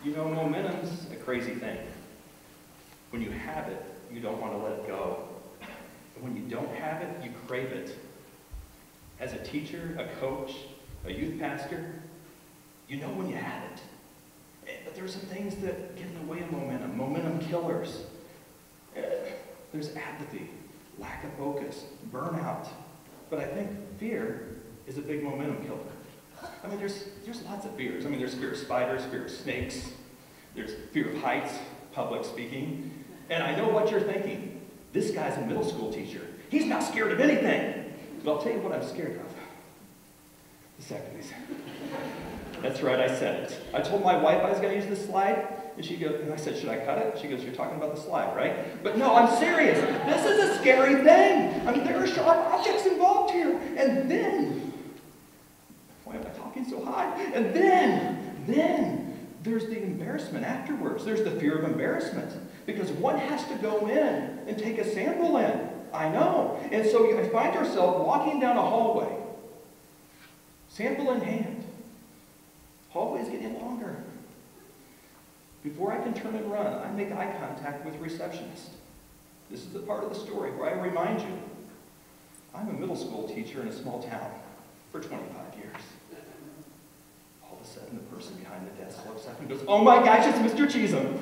You know, momentum's a crazy thing. When you have it, you don't want to let it go. And when you don't have it, you crave it. As a teacher, a coach, a youth pastor, you know when you have it. But there's some things that get in the way of momentum. Momentum killers. There's apathy, lack of focus, burnout. But I think fear is a big momentum killer. I mean, there's lots of fears. I mean, there's fear of spiders, fear of snakes. There's fear of heights, public speaking. And I know what you're thinking. This guy's a middle school teacher. He's not scared of anything. But I'll tell you what I'm scared of. Vasectomies. That's right, I said it. I told my wife I was going to use this slide, and I said, should I cut it? She goes, you're talking about the slide, right? But no, I'm serious. This is a scary thing. I mean, there are sharp objects involved here. And then, why am I talking so high? And then, there's the embarrassment afterwards. There's the fear of embarrassment. Because one has to go in and take a sample in. I know. And so you find yourself walking down a hallway, sample in hand. Hallway's getting longer. Before I can turn and run, I make eye contact with the receptionist. This is the part of the story where I remind you, I'm a middle school teacher in a small town for 25 years. All of a sudden, the person behind the desk looks up and goes, oh my gosh, it's Mr. Chezem.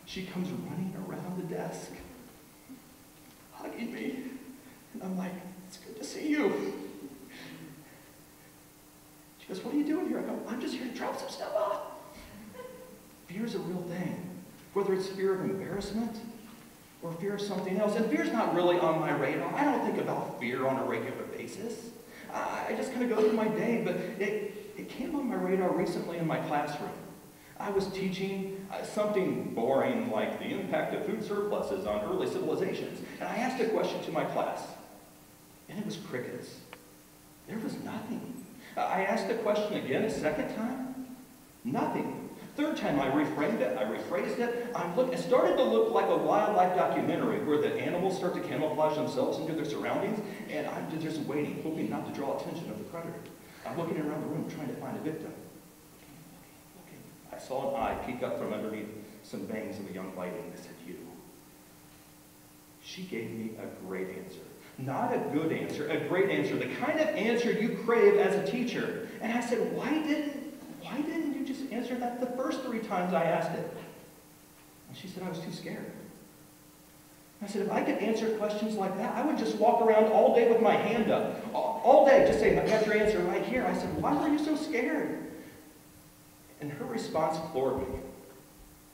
She comes running around the desk, hugging me. And I'm like, it's good to see you. She goes, what are you doing here? I go, I'm just here to drop some stuff off. Fear's a real thing. Whether it's fear of embarrassment or fear of something else. And fear's not really on my radar. I don't think about fear on a regular basis. I just kind of go through my day, but it came on my radar recently in my classroom. I was teaching something boring like the impact of food surpluses on early civilizations. And I asked a question to my class, and it was crickets. There was nothing. I asked the question again a second time, nothing. Third time I reframed it, I rephrased it. It started to look like a wildlife documentary where the animals start to camouflage themselves into their surroundings, and I'm just waiting, hoping not to draw attention of the predator. I'm looking around the room trying to find a victim. Looking. I saw an eye peek up from underneath some bangs of a young whiting. I said, you. She gave me a great answer. Not a good answer, a great answer, the kind of answer you crave as a teacher. And I said, why didn't you just answer that the first 3 times I asked it? And she said, I was too scared. I said, if I could answer questions like that, I would just walk around all day with my hand up. All day, just say, I got your answer right here. I said, why were you so scared? And her response floored me.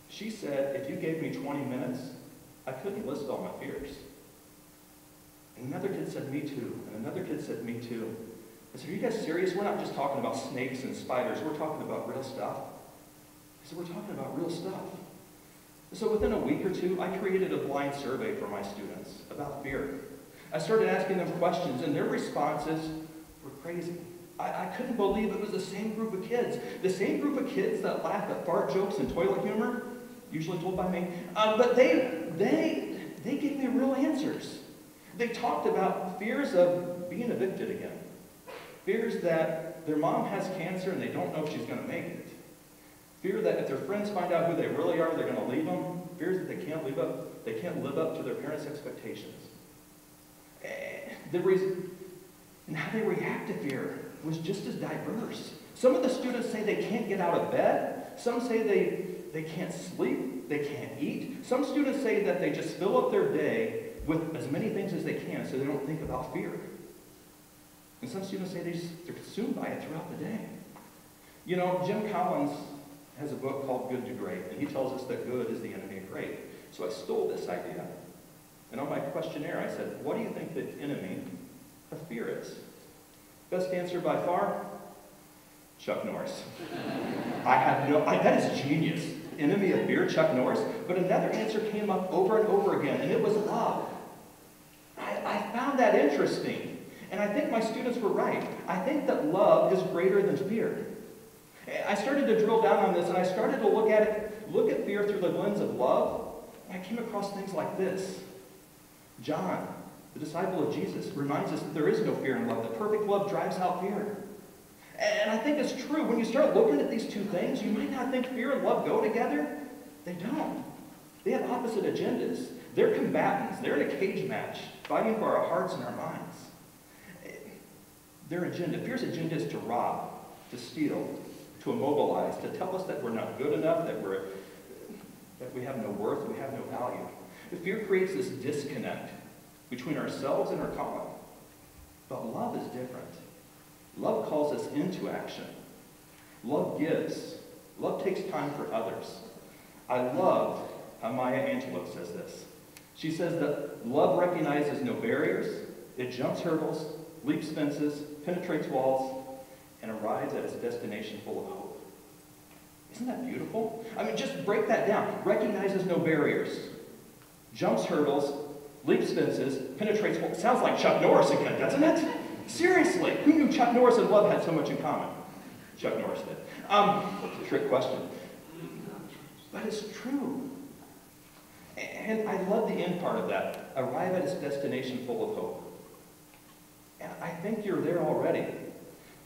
She said, if you gave me 20 minutes, I couldn't list all my fears. And another kid said, me too. And another kid said, me too. I said, are you guys serious? We're not just talking about snakes and spiders. We're talking about real stuff. I said, we're talking about real stuff. So within a week or two, I created a blind survey for my students about fear. I started asking them questions, and their responses were crazy. I couldn't believe it was the same group of kids. The same group of kids that laugh at fart jokes and toilet humor, usually told by me. But they gave me real answers. They talked about fears of being evicted again. Fears that their mom has cancer and they don't know if she's going to make it. Fear that if their friends find out who they really are, they're going to leave them. Fears that they can't live up to their parents' expectations. And how they react to fear was just as diverse. Some of the students say they can't get out of bed. Some say they can't sleep, they can't eat. Some students say that they just fill up their day with as many things as they can so they don't think about fear. And some students say they're consumed by it throughout the day. You know, Jim Collins has a book called Good to Great, and he tells us that good is the enemy of great. So I stole this idea. And on my questionnaire I said, what do you think the enemy of fear is? Best answer by far, Chuck Norris. That is genius. Enemy of fear, Chuck Norris. But another answer came up over and over again, and it was love. I found that interesting. And I think my students were right. I think that love is greater than fear. I started to drill down on this, and I started to look at fear through the lens of love. And I came across things like this. John, the disciple of Jesus, reminds us that there is no fear in love. That perfect love drives out fear. And I think think it's true. When you start looking at these two things, you might not think fear and love go together. They don't. They have opposite agendas. They're combatants. They're in a cage match, fighting for our hearts and our minds. Their agenda, fear's agenda is to rob, to steal, to immobilize, to tell us that we're not good enough, that we have no worth, we have no value. The fear creates this disconnect between ourselves and our calling. But love is different. Love calls us into action. Love gives. Love takes time for others. I love how Maya Angelou says this. She says that love recognizes no barriers, it jumps hurdles, leaps fences, penetrates walls, and arrives at its destination full of hope. Isn't that beautiful? I mean, just break that down. Recognizes no barriers, jumps hurdles, leaps fences, penetrates walls. Sounds like Chuck Norris again, doesn't it? Seriously, who knew Chuck Norris and love had so much in common? Chuck Norris did. Trick question. But it's true. And I love the end part of that. Arrive at its destination full of hope. And I think you're there already.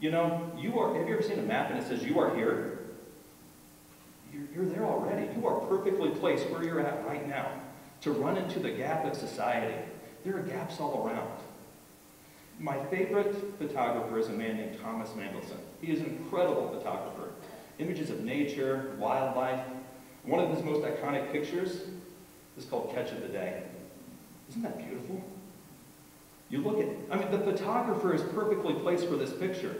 You know, have you ever seen a map and it says you are here? You're there already. You are perfectly placed where you're at right now to run into the gap of society. There are gaps all around. My favorite photographer is a man named Thomas Mandelson. He is an incredible photographer. Images of nature, wildlife. One of his most iconic pictures is called Catch of the Day. Isn't that beautiful? You look at, the photographer is perfectly placed for this picture.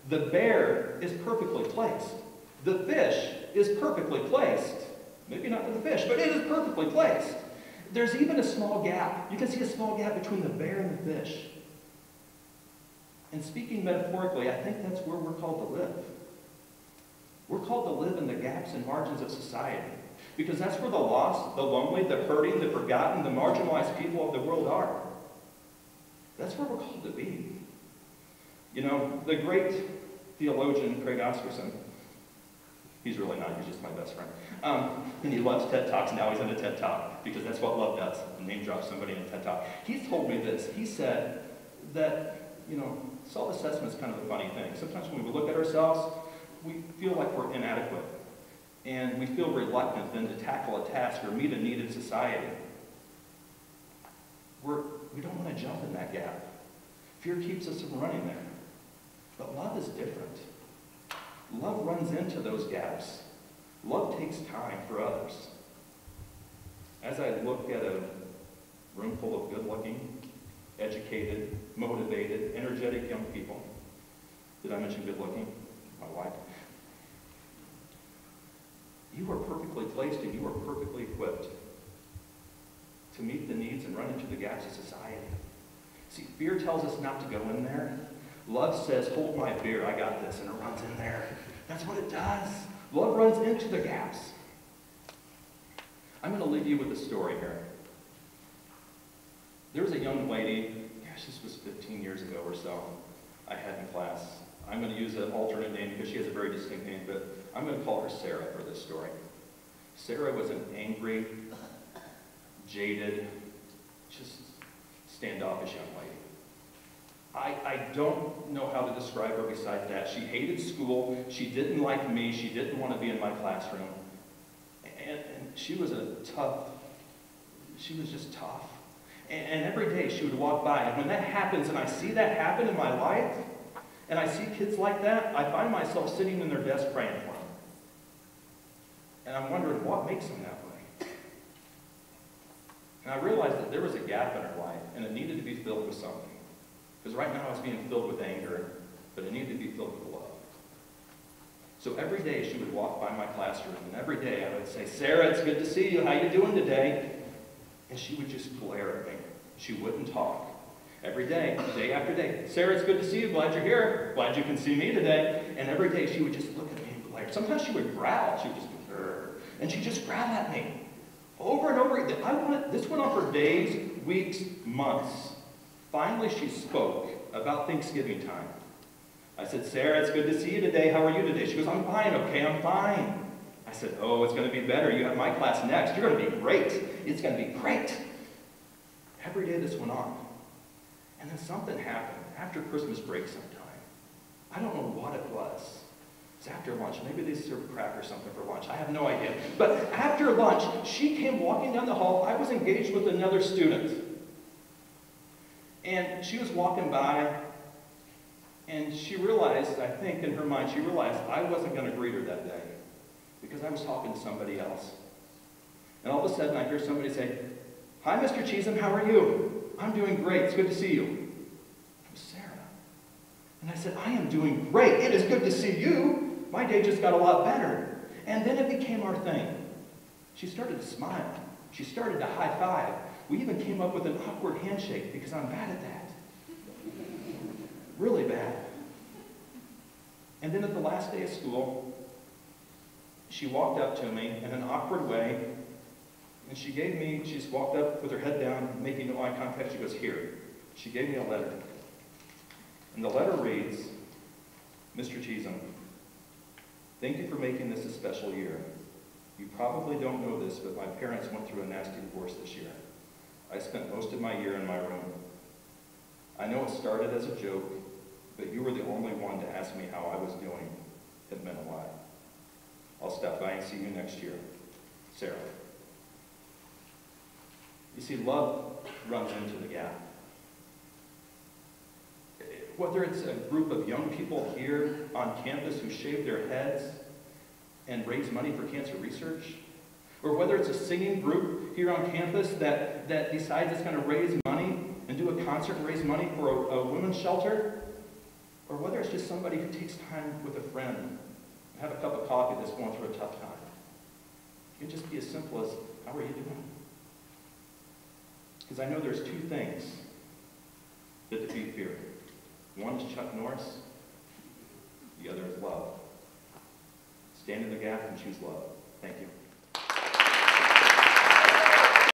The bear is perfectly placed. The fish is perfectly placed. Maybe not for the fish, but it is perfectly placed. There's even a small gap. You can see a small gap between the bear and the fish. And speaking metaphorically, I think that's where we're called to live. We're called to live in the gaps and margins of society. Because that's where the lost, the lonely, the hurting, the forgotten, the marginalized people of the world are. That's where we're called to be. You know, the great theologian Craig Oscarson, he's really not, he's just my best friend. And he loves TED Talks, now he's in a TED Talk, because that's what love does, name drop somebody in a TED Talk. He told me this, he said that, self-assessment is kind of a funny thing. Sometimes when we look at ourselves, we feel like we're inadequate. And we feel reluctant then to tackle a task or meet a need in society. We don't want to jump in that gap. Fear keeps us from running there. But love is different. Love runs into those gaps. Love takes time for others. As I look at a room full of good-looking, educated, motivated, energetic young people, did I mention good-looking? My wife. You are perfectly placed and you are perfectly equipped to meet the needs and run into the gaps of society. See, fear tells us not to go in there. Love says, hold my beer, I got this, and it runs in there. That's what it does. Love runs into the gaps. I'm going to leave you with a story here. There was a young lady, this was 15 years ago or so, I had in class. I'm going to use an alternate name because she has a very distinct name, but I'm going to call her Sarah for this story. Sarah was an angry, jaded, just standoffish young lady. I don't know how to describe her besides that. She hated school. She didn't like me. She didn't want to be in my classroom. And she was just tough. And every day she would walk by. And when that happens, and I see that happen in my life, and I see kids like that, I find myself sitting in their desk praying for them. And I'm wondering, what makes them that way? And I realized that there was a gap in her life, and it needed to be filled with something. Because right now it's being filled with anger, but it needed to be filled with love. So every day she would walk by my classroom, and every day I would say, Sarah, it's good to see you. How you doing today? And she would just glare at me. She wouldn't talk. Every day after day, Sarah, it's good to see you. Glad you're here. Glad you can see me today. And every day she would just look at me and glare. Sometimes she would growl. She would just go, grr. And she'd just growl at me. Over and over again. This went on for days, weeks, months. Finally, she spoke about Thanksgiving time. I said, Sarah, it's good to see you today. How are you today? She goes, I'm fine. Okay, I'm fine. I said, oh, it's going to be better. You have my class next. You're going to be great. It's going to be great. Every day this went on. And then something happened after Christmas break sometime. I don't know what it was. It's after lunch. Maybe they serve crack or something for lunch. I have no idea. But after lunch, she came walking down the hall. I was engaged with another student. And she was walking by, and she realized, I think in her mind, she realized I wasn't going to greet her that day because I was talking to somebody else. And all of a sudden, I hear somebody say, "Hi, Mr. Chezem, how are you?" "I'm doing great. It's good to see you." It was Sarah. And I said, "I am doing great. It is good to see you. My day just got a lot better." And then it became our thing. She started to smile. She started to high five. We even came up with an awkward handshake because I'm bad at that. Really bad. And then at the last day of school, she walked up to me in an awkward way, and she just walked up with her head down, making no eye contact. She goes, "Here." She gave me a letter. And the letter reads, "Mr. Chezem, thank you for making this a special year. You probably don't know this, but my parents went through a nasty divorce this year. I spent most of my year in my room. I know it started as a joke, but you were the only one to ask me how I was doing. It meant a lot. I'll stop by and see you next year. Sarah." You see, love runs into the gap. Whether it's a group of young people here on campus who shave their heads and raise money for cancer research, or whether it's a singing group here on campus that decides it's going to raise money and do a concert and raise money for a women's shelter, or whether it's just somebody who takes time with a friend and have a cup of coffee that's going through a tough time. It can just be as simple as, "How are you doing?" Because I know there's two things that to be feared. One is Chuck Norris, the other is love. Stand in the gap and choose love. Thank you.